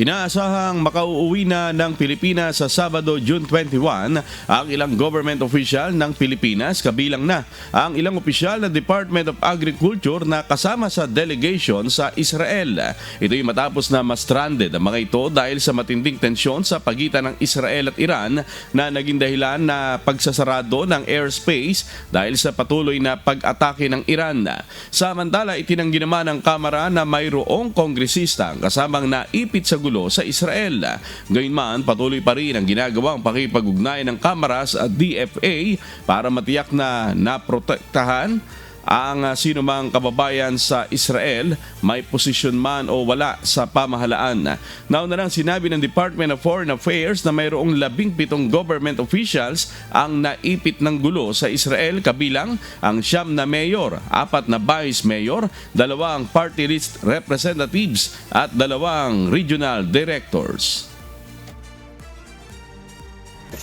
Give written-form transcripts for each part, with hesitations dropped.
Inaasahang makauuwi na ng Pilipinas sa Sabado, June 21 ang ilang government official ng Pilipinas, kabilang na ang ilang opisyal ng Department of Agriculture na kasama sa delegation sa Israel. Ito'y matapos na ma-stranded ang mga ito dahil sa matinding tensyon sa pagitan ng Israel at Iran na naging dahilan na pagsasarado ng airspace dahil sa patuloy na pag-atake ng Iran. Samantala, itinanggi naman ng Kamara na mayroong kongresista kasamang naipit sa gulo sa Israel. Gayunman, patuloy pa rin ang ginagawang pakipag-ugnayan ng Kamara sa DFA para matiyak na naprotektahan ang sinumang kababayan sa Israel, may posisyon man o wala sa pamahalaan. Nauna lang sinabi ng Department of Foreign Affairs na mayroong 17 government officials ang naipit ng gulo sa Israel, kabilang ang 9 na mayor, 4 na vice mayor, 2 party list representatives at 2 regional directors.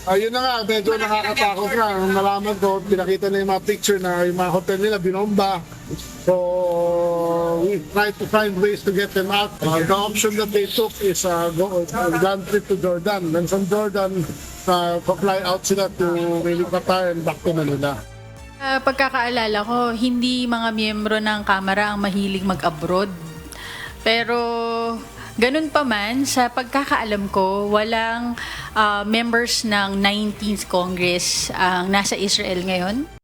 Ayun na nga, medyo nakakatakot na. Nung nalaman ko, pinakita na yung mga picture na yung mga hotel nila binomba. So, we try to find ways to get them out. The option that they took is land trip to Jordan. Then from Jordan, fly out sila to Qatar and back to Manila. Pagkakaalala ko, hindi mga miyembro ng Kamara ang mahilig mag-abroad. Pero ganun pa man, sa pagkakaalam ko, walang members ng 19th Congress ang nasa Israel ngayon.